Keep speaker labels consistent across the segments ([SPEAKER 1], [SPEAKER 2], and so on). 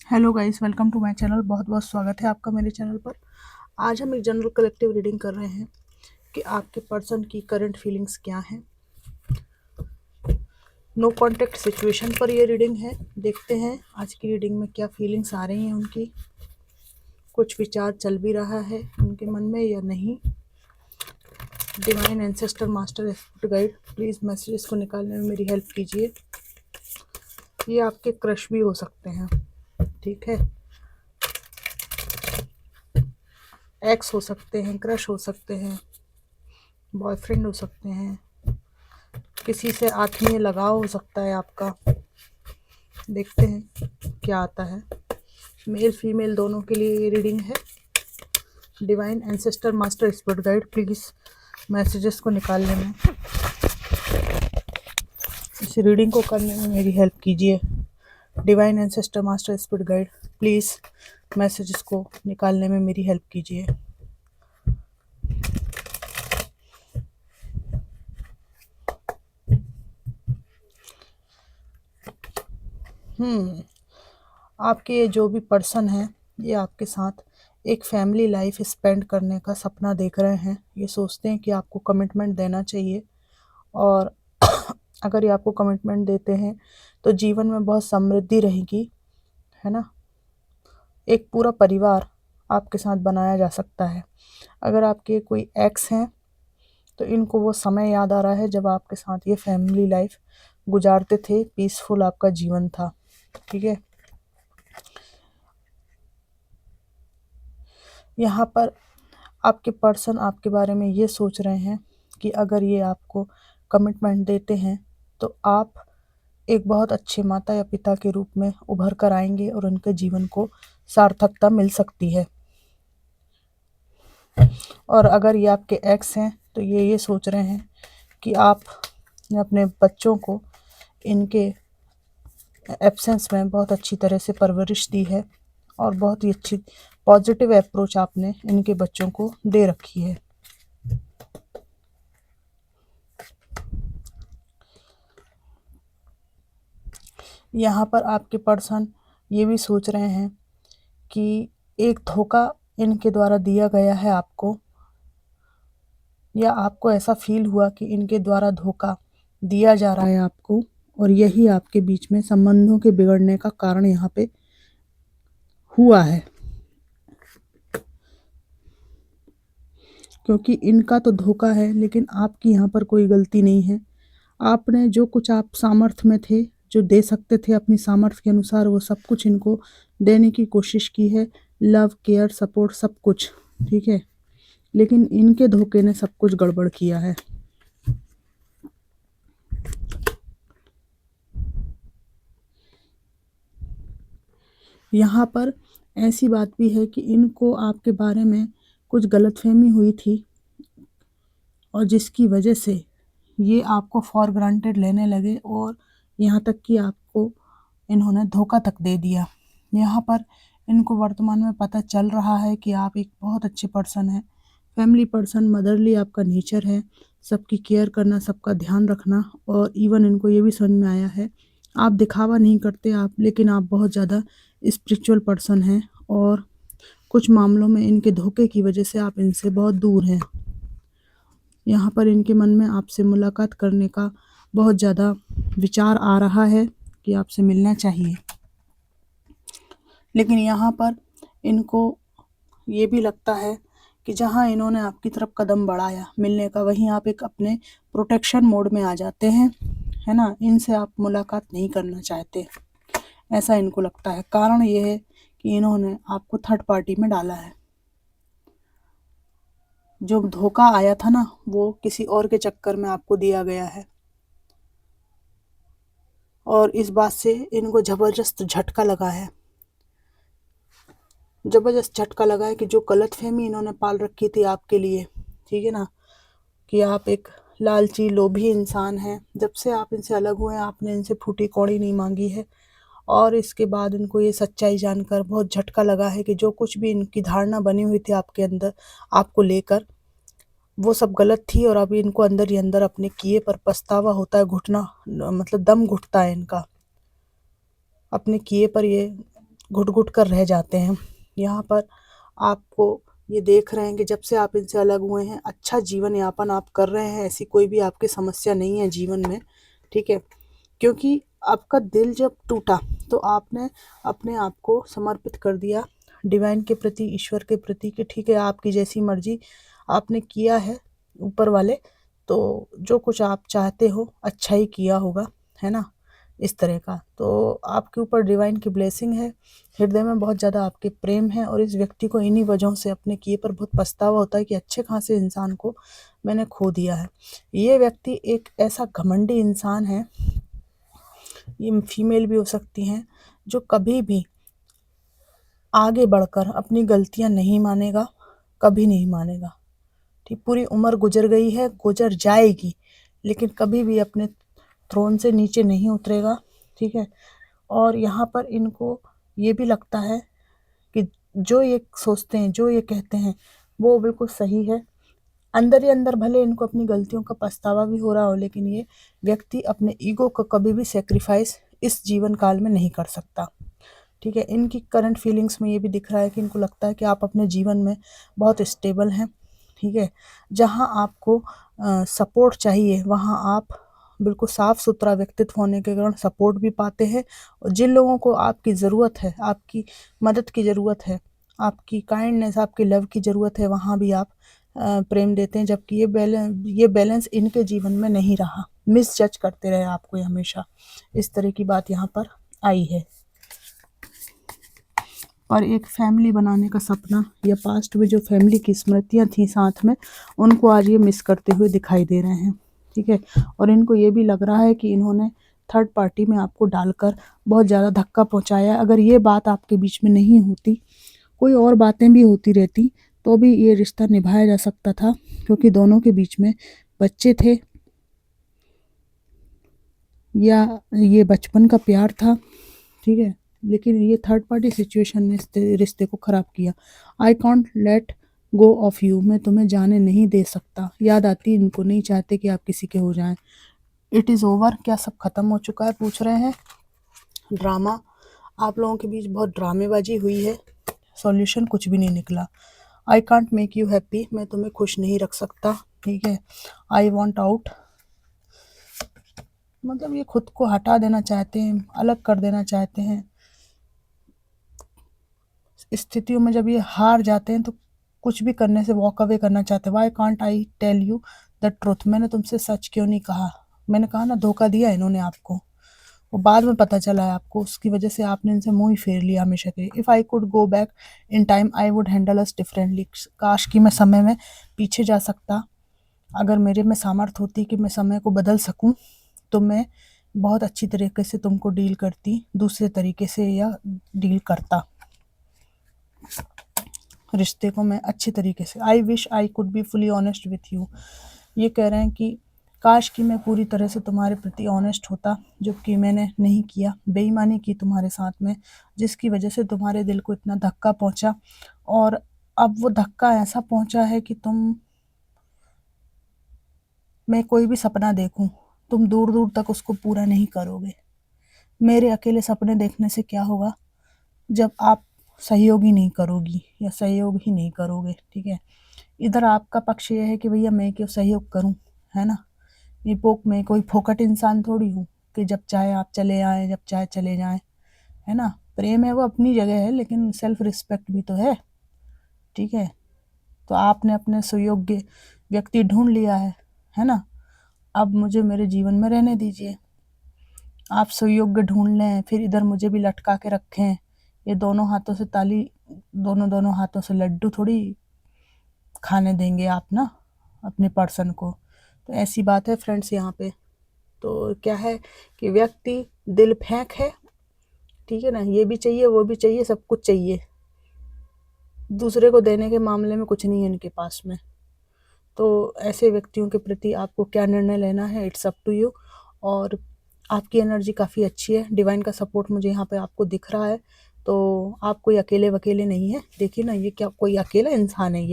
[SPEAKER 1] Hello guys, welcome to my channel. बहुत बहुत स्वागत है आपका मेरे चैनल पर। आज हम एक जनरल कलेक्टिव रीडिंग कर रहे हैं कि आपके पर्सन की करंट फीलिंग्स क्या हैं। नो कॉन्टेक्ट सिचुएशन पर ये रीडिंग है। देखते हैं आज की रीडिंग में क्या फीलिंग्स आ रही हैं उनकी। कुछ विचार चल भी रहा है उनके मन में या नहीं। Divine ancestor master spirit guide, please messages को निकालने में मेरी हेल्प कीजिए। ये आपके क्रश भी हो सकते हैं, ठीक है। एक्स हो सकते हैं, क्रश हो सकते हैं, बॉयफ्रेंड हो सकते हैं, किसी से आत्मीय लगाव हो सकता है आपका। देखते हैं क्या आता है। मेल फीमेल दोनों के लिए ये रीडिंग है। Divine ancestor master spirit guide, please messages को निकालने में, इस रीडिंग को करने में मेरी हेल्प कीजिए। Divine ancestor master spirit guide, please messages को निकालने में मेरी हेल्प कीजिए। आपके ये जो भी पर्सन है, ये आपके साथ एक फैमिली लाइफ स्पेंड करने का सपना देख रहे हैं। ये सोचते हैं कि आपको कमिटमेंट देना चाहिए, और अगर ये आपको कमिटमेंट देते हैं तो जीवन में बहुत समृद्धि रहेगी, है ना। एक पूरा परिवार आपके साथ बनाया जा सकता है। अगर आपके कोई एक्स हैं तो इनको वो समय याद आ रहा है जब आपके साथ ये फैमिली लाइफ गुजारते थे, पीसफुल आपका जीवन था, ठीक है। यहाँ पर आपके पर्सन आपके बारे में ये सोच रहे हैं कि अगर ये आपको कमिटमेंट देते हैं तो आप एक बहुत अच्छे माता या पिता के रूप में उभर कर आएंगे और उनके जीवन को सार्थकता मिल सकती है। और अगर ये आपके एक्स हैं तो ये सोच रहे हैं कि आप अपने बच्चों को इनके एब्सेंस में बहुत अच्छी तरह से परवरिश दी है, और बहुत ही अच्छी पॉजिटिव अप्रोच आपने इनके बच्चों को दे रखी है। यहाँ पर आपके पर्सन ये भी सोच रहे हैं कि एक धोखा इनके द्वारा दिया गया है आपको, या आपको ऐसा फील हुआ कि इनके द्वारा धोखा दिया जा रहा है आपको, और यही आपके बीच में संबंधों के बिगड़ने का कारण यहाँ पे हुआ है। क्योंकि इनका तो धोखा है, लेकिन आपकी यहाँ पर कोई गलती नहीं है। आपने जो कुछ आप सामर्थ्य में थे, जो दे सकते थे अपनी सामर्थ्य के अनुसार, वो सब कुछ इनको देने की कोशिश की है। लव, केयर, सपोर्ट, सब कुछ, ठीक है। लेकिन इनके धोखे ने सब कुछ गड़बड़ किया है। यहाँ पर ऐसी बात भी है कि इनको आपके बारे में कुछ गलतफहमी हुई थी, और जिसकी वजह से ये आपको फॉर ग्रांटेड लेने लगे, और यहाँ तक कि आपको इन्होंने धोखा तक दे दिया। यहाँ पर इनको वर्तमान में पता चल रहा है कि आप एक बहुत अच्छे पर्सन हैं, फैमिली पर्सन, मदरली आपका नेचर है, सबकी केयर करना, सबका ध्यान रखना। और इवन इनको ये भी समझ में आया है, आप दिखावा नहीं करते आप, लेकिन आप बहुत ज़्यादा स्पिरिचुअल पर्सन हैं, और कुछ मामलों में इनके धोखे की वजह से आप इनसे बहुत दूर हैं। यहाँ पर इनके मन में आपसे मुलाकात करने का बहुत ज़्यादा विचार आ रहा है कि आपसे मिलना चाहिए। लेकिन यहाँ पर इनको ये भी लगता है कि जहाँ इन्होंने आपकी तरफ कदम बढ़ाया मिलने का, वहीं आप एक अपने प्रोटेक्शन मोड में आ जाते हैं, है ना। इनसे आप मुलाकात नहीं करना चाहते, ऐसा इनको लगता है। कारण ये है कि इन्होंने आपको थर्ड पार्टी में डाला है। जो धोखा आया था ना, वो किसी और के चक्कर में आपको दिया गया है, और इस बात से इनको ज़बरदस्त झटका लगा है। ज़बरदस्त झटका लगा है कि जो गलतफहमी इन्होंने पाल रखी थी आपके लिए, ठीक है ना, कि आप एक लालची, लोभी इंसान हैं। जब से आप इनसे अलग हुए, आपने इनसे फूटी कौड़ी नहीं मांगी है, और इसके बाद इनको ये सच्चाई जानकर बहुत झटका लगा है कि जो कुछ भी इनकी धारणा बनी हुई थी आपके अंदर आपको लेकर, वो सब गलत थी। और अभी इनको अंदर ही अंदर अपने किए पर पछतावा होता है, घुटना मतलब दम घुटता है इनका, अपने किए पर ये घुट-घुट कर रह जाते हैं। यहाँ पर आपको ये देख रहे हैं कि जब से आप इनसे अलग हुए हैं, अच्छा जीवन यापन आप कर रहे हैं, ऐसी कोई भी आपकी समस्या नहीं है जीवन में, ठीक है? क्योंकि आपका दिल जब टूटा, तो आपने अपने आप को समर्पित कर दिया डिवाइन के प्रति, ईश्वर के प्रति कि ठीक है, आपकी जैसी मर्ज़ी आपने किया है ऊपर वाले, तो जो कुछ आप चाहते हो, अच्छा ही किया होगा, है ना? इस तरह का। तो आपके ऊपर डिवाइन की ब्लेसिंग है, हृदय में बहुत ज़्यादा आपके प्रेम है और इस व्यक्ति को इन्हीं वजहों से अपने किए पर बहुत पछतावा होता है कि अच्छे खासे इंसान को मैंने खो दिया है। ये व्यक्ति एक ऐसा घमंडी इंसान है, ये फीमेल भी हो सकती हैं, जो कभी भी आगे बढ़कर अपनी गलतियाँ नहीं मानेगा, कभी नहीं मानेगा। ठीक, पूरी उम्र गुजर गई है, गुजर जाएगी, लेकिन कभी भी अपने थ्रोन से नीचे नहीं उतरेगा, ठीक है? और यहाँ पर इनको ये भी लगता है कि जो ये सोचते हैं, जो ये कहते हैं, वो बिल्कुल सही है। अंदर ही अंदर भले इनको अपनी गलतियों का पछतावा भी हो रहा हो, लेकिन ये व्यक्ति अपने ईगो को कभी भी सैक्रिफाइस इस जीवन काल में नहीं कर सकता, ठीक है? इनकी करंट फीलिंग्स में ये भी दिख रहा है कि इनको लगता है कि आप अपने जीवन में बहुत स्टेबल हैं, ठीक है? जहाँ आपको सपोर्ट चाहिए, वहाँ आप बिल्कुल साफ-सुथरा व्यक्तित्व होने के कारण सपोर्ट भी पाते हैं और जिन लोगों को आपकी ज़रूरत है, आपकी मदद की ज़रूरत है, आपकी काइंडनेस, आपकी लव की ज़रूरत है, वहाँ भी आप प्रेम देते हैं, जबकि ये बैलेंस इनके जीवन में नहीं रहा। मिसजज करते रहे आपको ये हमेशा। इस तरह की बात यहाँ पर आई है। और एक फैमिली बनाने का सपना या पास्ट में जो फैमिली की स्मृतियाँ थी साथ में, उनको आज ये मिस करते हुए दिखाई दे रहे हैं, ठीक है? और इनको ये भी लग रहा है कि इन्होंने थर्ड पार्टी में आपको डालकर बहुत ज़्यादा धक्का पहुंचाया। अगर ये बात आपके बीच में नहीं होती, कोई और बातें भी होती रहती, तो भी ये रिश्ता निभाया जा सकता था, क्योंकि दोनों के बीच में बच्चे थे या ये बचपन का प्यार था, ठीक है? लेकिन ये थर्ड पार्टी सिचुएशन ने इस रिश्ते को ख़राब किया। I can't let go of you, मैं तुम्हें जाने नहीं दे सकता। याद आती इनको, नहीं चाहते कि आप किसी के हो जाएं। इट इज़ ओवर, क्या सब ख़त्म हो चुका है, पूछ रहे हैं? ड्रामा, आप लोगों के बीच बहुत ड्रामेबाजी हुई है, सॉल्यूशन कुछ भी नहीं निकला। I can't make you happy, मैं तुम्हें खुश नहीं रख सकता, ठीक है? आई वॉन्ट आउट, मतलब ये खुद को हटा देना चाहते हैं, अलग कर देना चाहते हैं। स्थितियों में जब ये हार जाते हैं तो कुछ भी करने से वॉक अवे करना चाहते हैं। Why can't I tell you the truth, मैंने तुमसे सच क्यों नहीं कहा? मैंने कहा ना, धोखा दिया इन्होंने आपको, वो बाद में पता चला है आपको, उसकी वजह से आपने इनसे मुंह ही फेर लिया हमेशा के लिए। If I could go back in time I would handle us differently, काश कि मैं समय में पीछे जा सकता, अगर मेरे में सामर्थ्य होती कि मैं समय को बदल सकूं, तो मैं बहुत अच्छी तरीके से तुमको डील करती, दूसरे तरीके से या डील करता, रिश्ते को मैं अच्छी तरीके से। I wish I could be fully honest with you, ये कह रहे हैं कि काश कि मैं पूरी तरह से तुम्हारे प्रति ऑनेस्ट होता, जबकि मैंने नहीं किया, बेईमानी की तुम्हारे साथ में, जिसकी वजह से तुम्हारे दिल को इतना धक्का पहुंचा। और अब वो धक्का ऐसा पहुंचा है कि मैं कोई भी सपना देखूं, तुम दूर दूर तक उसको पूरा नहीं करोगे। मेरे अकेले सपने देखने से क्या होगा, जब आप सहयोग ही नहीं करोगी या सहयोग ही नहीं करोगे, ठीक है? इधर आपका पक्ष ये है कि भैया मैं क्यों सहयोग करूं, है ना? मैं कोई फोकट इंसान थोड़ी हूँ कि जब चाहे आप चले आए, जब चाहे चले जाएं, है ना? प्रेम है वो अपनी जगह है, लेकिन सेल्फ रिस्पेक्ट भी तो है, ठीक है? तो आपने अपने सुयोग्य व्यक्ति ढूंढ लिया है ना? अब मुझे मेरे जीवन में रहने दीजिए। आप सुयोग्य ढूंढ लें, फिर इधर मुझे भी लटका के रखें, ये दोनों हाथों से ताली, दोनों हाथों से लड्डू थोड़ी खाने देंगे आप ना अपने पर्सन को। तो ऐसी बात है फ्रेंड्स यहाँ पे। तो क्या है कि व्यक्ति दिल फेंक है, ठीक है ना? ये भी चाहिए, वो भी चाहिए, सब कुछ चाहिए, दूसरे को देने के मामले में कुछ नहीं है इनके पास में। तो ऐसे व्यक्तियों के प्रति आपको क्या निर्णय लेना है, इट्स अप टू यू। और आपकी एनर्जी काफ़ी अच्छी है, डिवाइन का सपोर्ट मुझे यहाँ पे आपको दिख रहा है, तो आप कोई अकेले वकेले नहीं है। देखिए ना, ये क्या कोई अकेला इंसान है?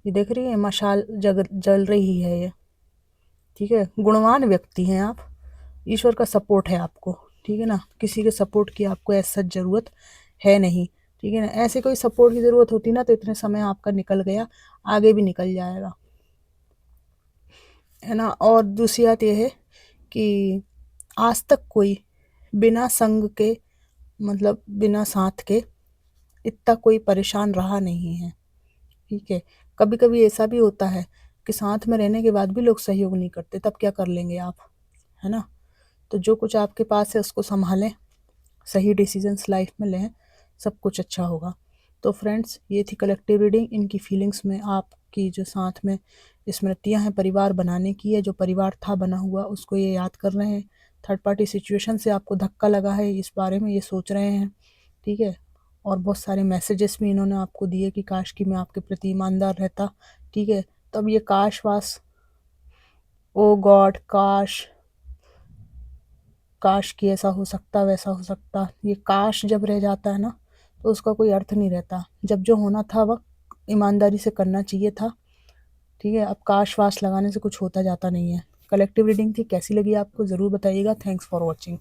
[SPEAKER 1] ये देख रही है, मशाल जल रही है ये, ठीक है? गुणवान व्यक्ति हैं आप, ईश्वर का सपोर्ट है आपको, ठीक है ना। किसी के सपोर्ट की आपको ऐसा ज़रूरत है नहीं, ठीक है ना। ऐसे कोई सपोर्ट की ज़रूरत होती ना तो इतने समय आपका निकल गया, आगे भी निकल जाएगा, है ना। और दूसरी बात ये है कि आज तक कोई बिना संग के, मतलब बिना साथ के, इतना कोई परेशान रहा नहीं है, ठीक है। कभी कभी ऐसा भी होता है कि साथ में रहने के बाद भी लोग सहयोग नहीं करते, तब क्या कर लेंगे आप, है ना। तो जो कुछ आपके पास है उसको संभालें, सही डिसीजंस लाइफ में लें, सब कुछ अच्छा होगा। तो फ्रेंड्स, ये थी कलेक्टिव रीडिंग। इनकी फीलिंग्स में आपकी जो साथ में स्मृतियां हैं परिवार बनाने की है, जो परिवार था बना हुआ उसको ये याद कर रहे हैं। थर्ड पार्टी सिचुएशन से आपको धक्का लगा है, इस बारे में ये सोच रहे हैं, ठीक है। और बहुत सारे मैसेजेस भी इन्होंने आपको दिए कि काश कि मैं आपके प्रति ईमानदार रहता, ठीक है। तो अब ये काश वास, ओ गॉड, काश, काश कि ऐसा हो सकता वैसा हो सकता, ये काश जब रह जाता है ना तो उसका कोई अर्थ नहीं रहता। जब जो होना था वह ईमानदारी से करना चाहिए था, ठीक है। अब काश वाश लगाने से कुछ होता जाता नहीं है। कलेक्टिव रीडिंग थी, कैसी लगी आपको ज़रूर बताइएगा। Thanks for watching.